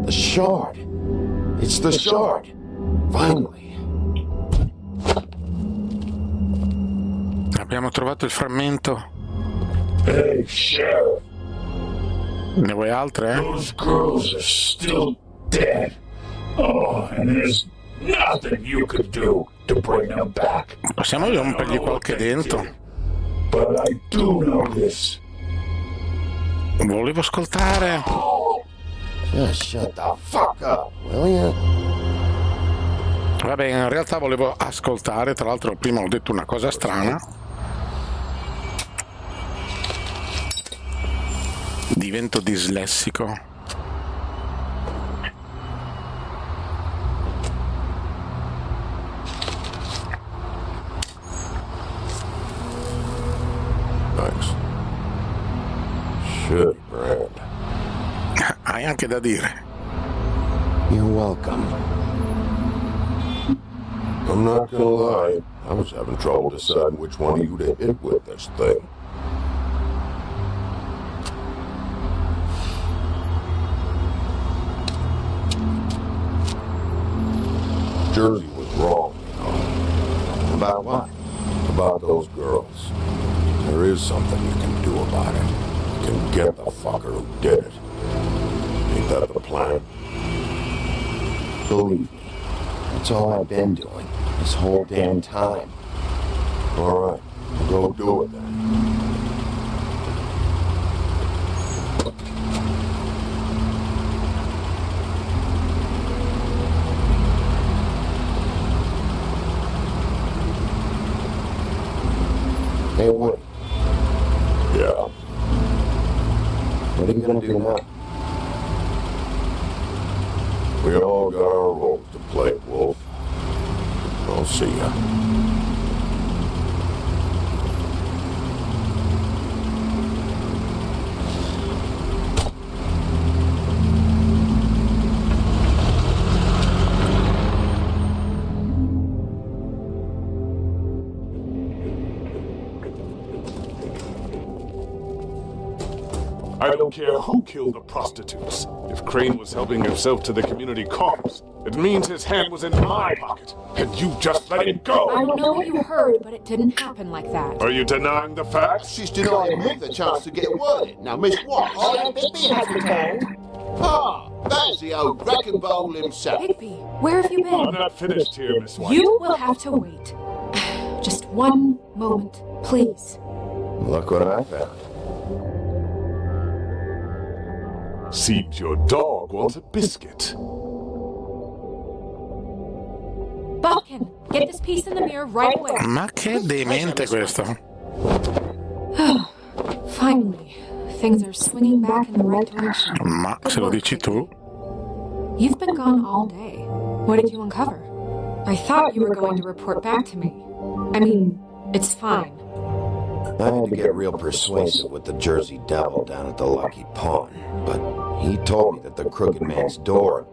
The shard. It's the shard. Finally.
Abbiamo trovato il frammento.
Hey, Sheriff.
Ne vuoi altre?
Those girls are still dead. Oh, and there's nothing you could do.
to bring them back.
Possiamo rompergli qualche dento?
But I do know this.
Volevo ascoltare.
Just shut the fuck up, will you?
Vabbè, in realtà volevo ascoltare, tra l'altro prima ho detto una cosa strana. Divento dislessico.
Thanks. Shit, Brad.
Hai anche da dire.
You're welcome. I'm not gonna lie, I was having trouble deciding which one of you to hit with this thing. Jersey was wrong, you know. About what? About those girls. There is something you can do about it. You can get the fucker who did it. Ain't that the plan? Believe me, that's all I've been doing this whole damn time. All right, go do it then. Hey, what? Yeah. What are you gonna do now? We all got our roles to play, Wolf. I'll see ya.
I don't care who killed the prostitutes. If Crane was helping himself to the community cause, it means his hand was in my pocket, and you just let him go!
I know you heard, but it didn't happen like that.
Are you denying the facts?
She's denying me the chance to get worded. Now, Miss Watts...
Oh, Bigby has returned.
Ah, that's the old wrecking bowl himself.
Bigby, where have you been?
I'm not finished here, Miss White.
You will have to wait. Just one moment, please.
Look what I found.
Seems your dog wants a biscuit.
Balkan, get this piece in the mirror right away.
Ma che demente questo.
Finally, things are swinging back in the right direction.
Ma se lo dici tu.
You've been gone all day. What did you uncover? I thought you were going to report back to me. I mean, it's fine.
I had to get real persuasive with the Jersey Devil down at the Lucky Pawn, but he told me that the Crooked Man's door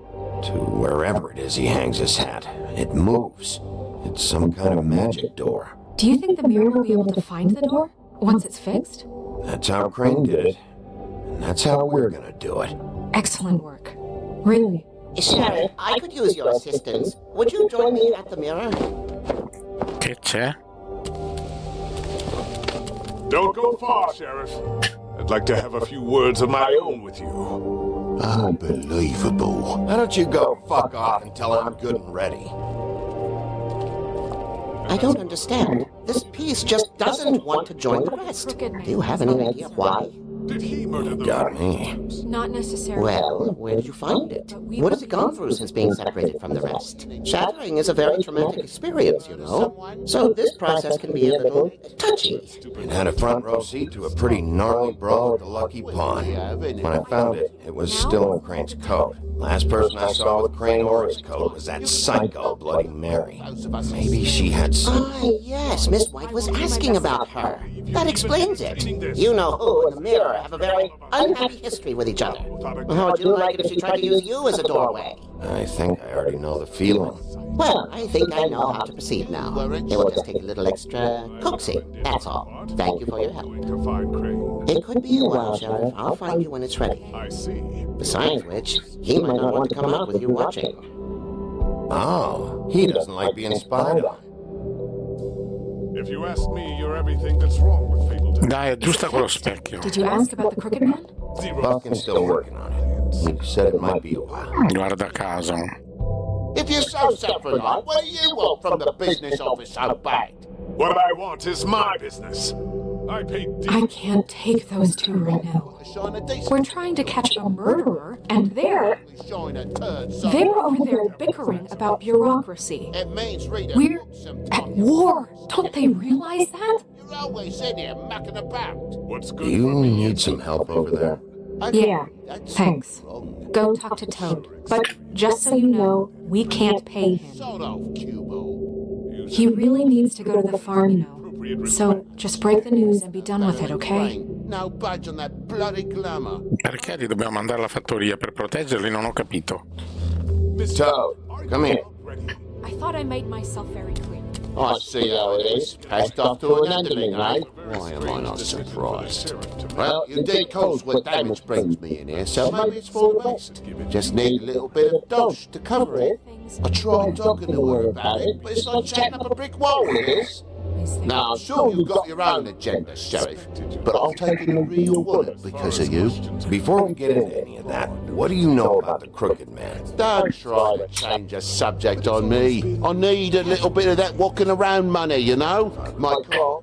to wherever it is he hangs his hat, it moves. It's some kind of magic door.
Do you think the mirror will be able to find the door once it's fixed?
That's how Crane did it, and that's how we're gonna do it.
Excellent work. Really.
Sheriff, I could use your assistance. Would you join me at the mirror?
Che c'è?
Don't go far, Sheriff. I'd like to have a few words of my own with you.
Unbelievable.
Why don't you go fuck off until I'm good and ready?
I don't understand. This piece just doesn't want to join the rest. Do you have any idea why?
Did he murder the
Got me.
Not necessarily.
Well, where did you find it? What has it gone through since being separated from the rest? Shattering is a very traumatic experience, you know. So this process can be a little touchy.
It had a front row seat to a pretty gnarly brawl at the Lucky Pawn. When I found it, it was still in Crane's coat. Last person I saw with Crane or his coat was that psycho Bloody Mary. Maybe she had some...
Ah, yes, Miss White was asking about her. That explains it. You know who and the mirror have a very unhappy history with each other. How would you like it if she tried to use you as a doorway?
I think I already know the feeling.
Well, I think I know how to proceed now. It will just take a little extra coaxing, that's all. Thank you for your help. It could be a while, Sheriff. I'll find you when it's ready.
I see.
Besides which, he might not want to come out with you watching.
Oh, he doesn't like being spied on.
If you ask me, you're everything that's wrong with Fabletown.
Dai, aggiusta quello specchio.
Did you ask about the Crooked Man?
Buckin's still working on it. He said it might be a while.
Guarda caso.
If you're so saffronite, what do you want from the business office so bad?
What I want is my business.
I can't take those two right now. We're trying to catch a murderer, and they're over there bickering about bureaucracy. We're at war. Don't they realize that?
You're always in here mucking about.
What's good?
Do you need some help over there?
Yeah, thanks. Go talk to Toad. But just so you know, we can't pay him. He really needs to go to the farm, you know. So just break the news and be done with it, okay?
No budge on that bloody glamour.
Perché li dobbiamo mandare alla fattoria? Per proteggerli? Non ho capito.
Toad, come here.
I thought I made myself very clear.
I see how it is. Passed off to an underling, eh? Why am I not surprised? Well, your decals what damage brings me in here, so maybe it's for the best. Just need a little bit of dosh to cover it. I tried talking to her about it, but it's like chatting up a brick wall, it is. Now, I'm sure you've got your own agenda, Sheriff, but I'm taking the real bullet because of you.
Before we get into any of that, what do you know about the Crooked Man?
Don't try to change the subject on me. I need a little bit of that walking around money, you know? My car,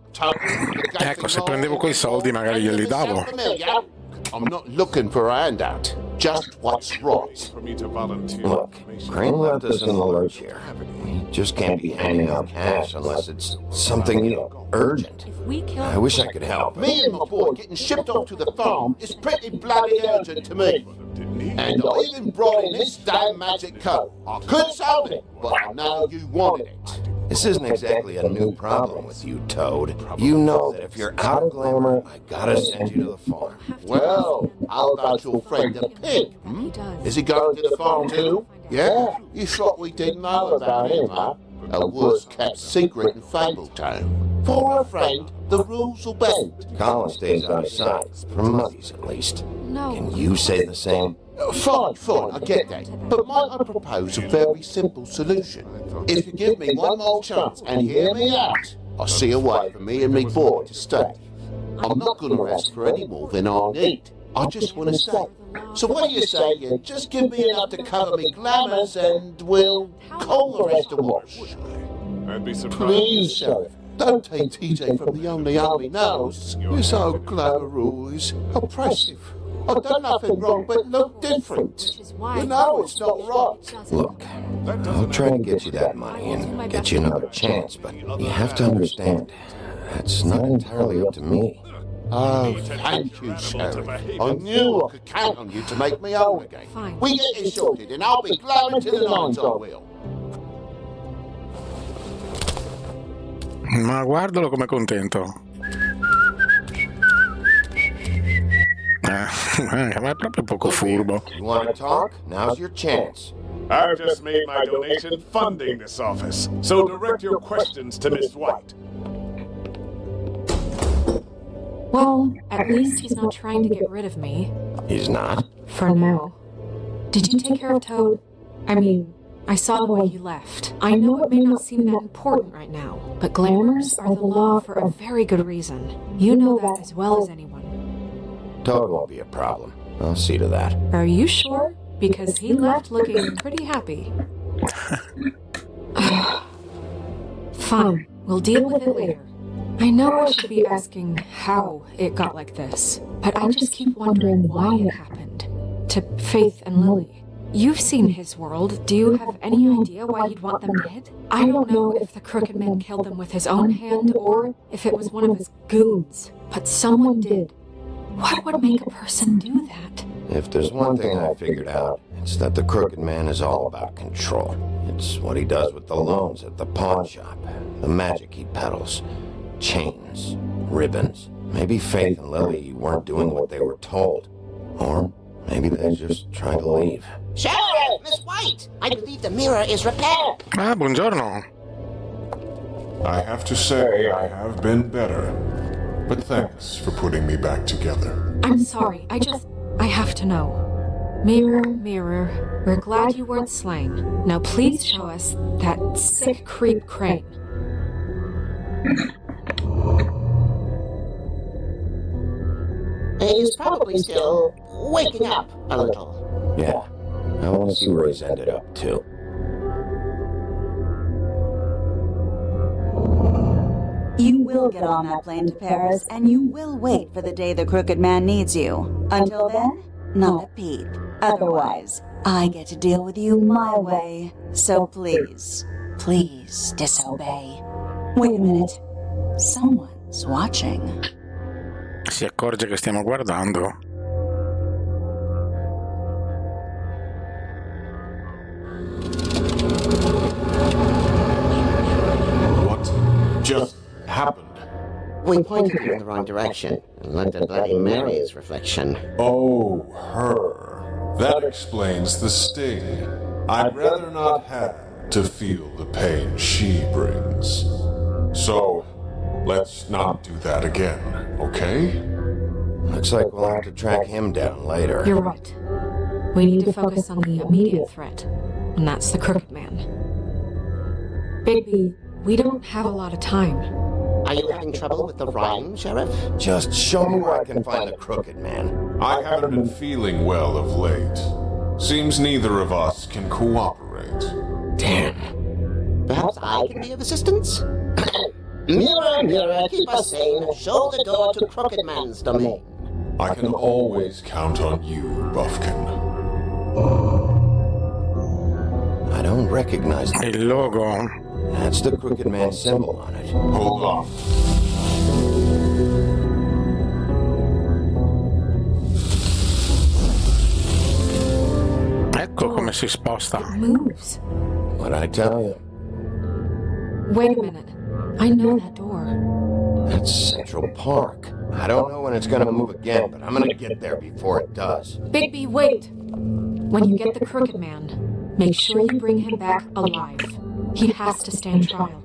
Ecco, se prendevo quei soldi magari glieli davo.
I'm not looking for a handout, just what's right.
Look, Crane left us in the lurch here. He just can't be handing out cash unless it's something, urgent. I wish I could help.
Me and my boy getting shipped off to the farm is pretty bloody urgent to me. And I even brought in this damn magic coat. I couldn't solve it, but I know you wanted it.
This isn't exactly a new problem with you, Toad. You know that if you're out of glamour, I gotta send you to the farm.
Well, how about your friend the pig? Is he going to the farm too? Yeah? You thought we didn't know about him, huh? A worst-kept secret in Fabletown. For a friend, the rules will bend.
Colin stays out of sight, for months at least.
No.
Can you say the same?
Fine, I get that. But might I propose a very simple solution? If you give me one more chance and hear me out, I'll see a way for me and me boy to stay. I'm not going to ask for any more than I need. I just want to stay. So what do you say you just give me enough to cover me glamours and we'll call the rest a wash?
I'd be surprised.
Please, Sheriff, don't take TJ from the only army knows. You're so glamorous, oppressive. I've done nothing wrong but look different. You know it's not right.
Look, I'll try to get you that money and get you another chance, but you have to understand, that's not entirely up to me.
Oh, thank you, Sheriff. I knew I could count on you to make me whole again. We get it sorted and I'll be glamour to the nines, I will.
Ma guardalo come contento. Ma è proprio poco furbo.
You want to talk? Now's your chance.
I've just made my donation funding this office, so direct your questions to Miss White.
Well, at least he's not trying to get rid of me.
He's not?
For now. Did you take care of Toad? I mean, I saw the way he left. I know it may not seem that important right now, but glamours are the law for a very good reason. You know that as well as anyone.
Toad won't be a problem. I'll see to that.
Are you sure? Because he left looking pretty happy. Fine, we'll deal with it later. I know I should be asking how it got like this, but I just keep wondering why it happened. To Faith and Lily. You've seen his world. Do you have any idea why he'd want them dead? I don't know if the Crooked Man killed them with his own hand or if it was one of his goons, but someone did. What would make a person do that?
If there's one thing I figured out, it's that the Crooked Man is all about control. It's what he does with the loans at the pawn shop, the magic he peddles, chains, ribbons. Maybe Faith and Lily weren't doing what they were told. Or maybe they're just trying to leave.
Sheriff, Miss White! I believe the mirror is repaired.
Ah, buongiorno.
I have to say I have been better. But thanks for putting me back together.
I'm sorry, I have to know. Mirror, mirror, we're glad you weren't slain. Now please show us that sick creep Crane.
He's probably still waking up a little.
Yeah, I want to see where he's ended up, too.
You will get on that plane to Paris, and you will wait for the day the Crooked Man needs you. Until then, not a peep. Otherwise, I get to deal with you my way. So please, please disobey. Wait a minute. Someone's watching.
Si accorge che stiamo guardando.
What just happened?
We pointed you in the wrong direction and looked at Bloody Mary's reflection.
Oh, her. That explains the sting. I'd rather not have to feel the pain she brings. So, let's not do that again, okay?
Looks like we'll have to track him down later.
You're right. We need to focus on the immediate threat, and that's the Crooked Man. Bigby, we don't have a lot of time.
Are you having trouble with the rhyme, Sheriff?
Just show me where I can find the Crooked Man.
I haven't been feeling well of late. Seems neither of us can cooperate.
Damn.
Perhaps I can be of assistance? Mirror, mirror, keep us sane. Show the door to Crooked Man's domain.
I can always count on you, Buffkin.
I don't recognize
Il logo.
That's the Crooked Man symbol on it.
Hold on.
Ecco come si sposta.
It moves.
What'd I tell you?
Wait a minute. I know that door.
That's Central Park. I don't know when it's gonna move again, but I'm gonna get there before it does.
Bigby, wait! When you get the Crooked Man, make sure you bring him back alive. He has to stand trial.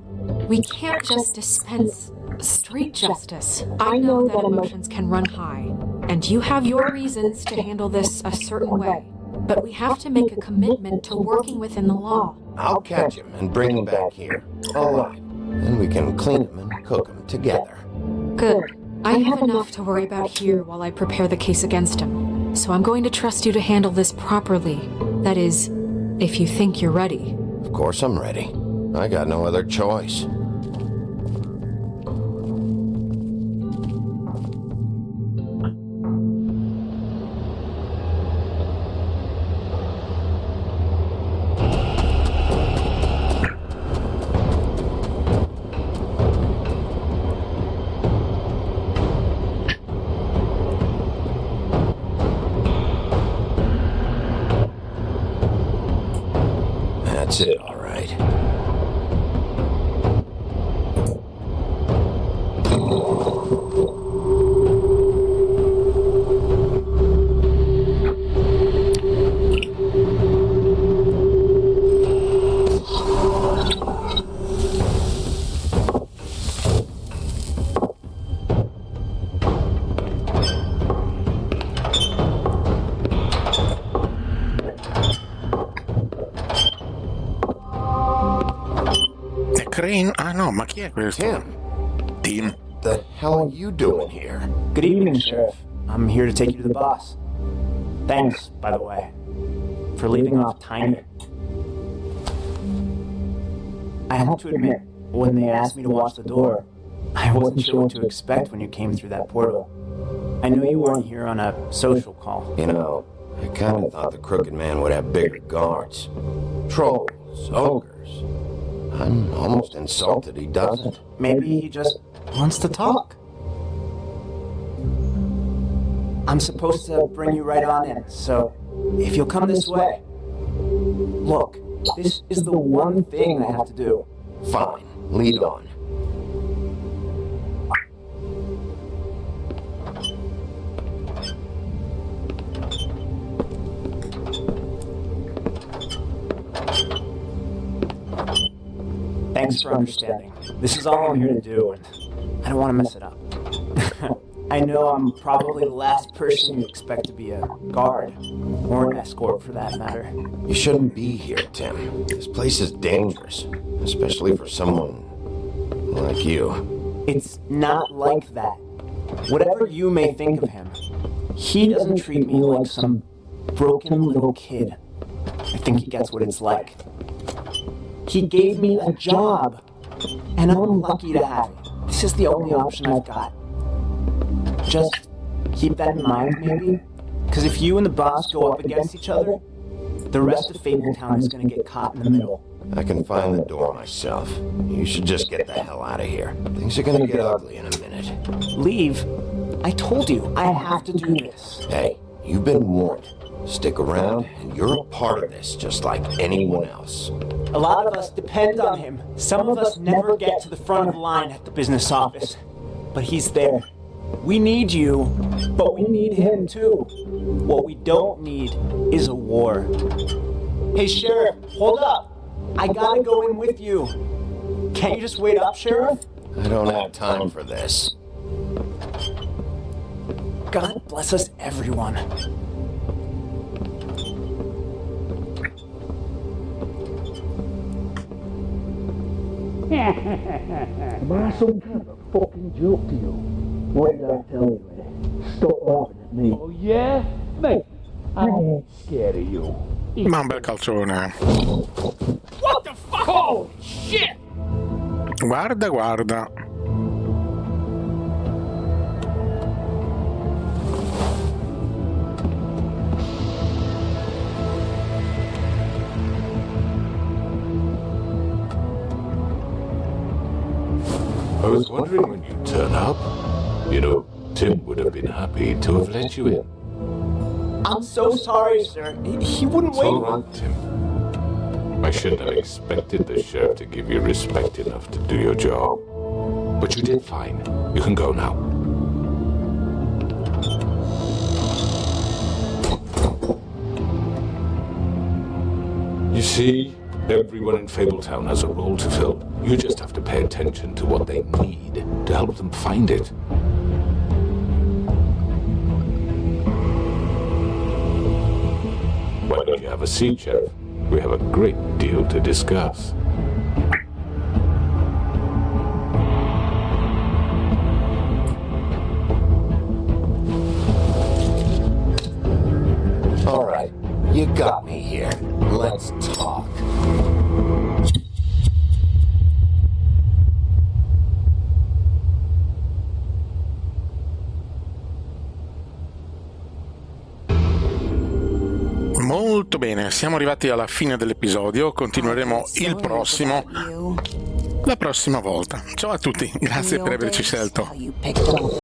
We can't just dispense street justice. I know that emotions can run high, and you have your reasons to handle this a certain way. But we have to make a commitment to working within the law.
I'll catch him and bring him back here. Alive. Then we can clean him and cook him together.
Good. I have enough to worry about here while I prepare the case against him. So I'm going to trust you to handle this properly. That is, if you think you're ready.
Of course I'm ready. I got no other choice. That's it, all right.
Ah no, ma chi è questo? Tim.
The hell are you doing here?
Good evening, Sheriff. I'm here to take you to the boss. Thanks, by the way, for leaving off timing. I have to admit, when they asked me to watch the door, I wasn't sure what to expect when you came through that portal. I know you weren't here on a social call.
You know, I kind of thought the Crooked Man would have bigger guards. Trolls, ogres. I'm almost insulted he doesn't.
Maybe he just wants to talk. I'm supposed to bring you right on in, so if you'll come this way. Look, this is the one thing I have to do.
Fine, lead on.
Thanks for understanding. This is all I'm here to do, and I don't want to mess it up. I know I'm probably the last person you expect to be a guard, or an escort for that matter.
You shouldn't be here, Tim. This place is dangerous, especially for someone like you.
It's not like that. Whatever you may think of him, he doesn't treat me like some broken little kid. I think he gets what it's like. He gave me a job, and I'm lucky to have it. this is the only option I've got. Just keep that in mind, maybe? Because if you and the boss go up against each other, the rest of Fabletown is going to get caught in the middle.
I can find the door myself. You should just get the hell out of here. Things are gonna get ugly in a minute.
Leave? I told you, I have to do this.
Hey, you've been warned. Stick around, and you're a part of this, just like anyone else.
A lot of us depend on him. Some of us never get to the front of the line at the business office. But he's there. We need you, but we need him too. What we don't need is a war. Hey, Sheriff, hold up. I gotta go in with you. Can't you just wait up, Sheriff?
I don't have time for this.
God bless us, everyone.
Am I some kind of fucking joke to you? What did I tell you, Eddie? Stop laughing at me. Oh, yeah? Mate, I ain't scared of you.
Ma un bel calcione.
What the fuck? Oh, shit!
Guarda, guarda.
I was wondering when you'd turn up. You know, Tim would have been happy to have let you in.
I'm so sorry, sir. He wouldn't
It's
wait.
all right, Tim. I shouldn't have expected the sheriff to give you respect enough to do your job. But you did fine. You can go now. You see, everyone in Fabletown has a role to fill. You just have to pay attention to what they need to help them find it. Why don't you have a seat, Sheriff? We have a great deal to discuss.
All right, you got me here. Let's talk.
Molto bene, siamo arrivati alla fine dell'episodio, continueremo il prossimo la prossima volta. Ciao a tutti, grazie per averci scelto.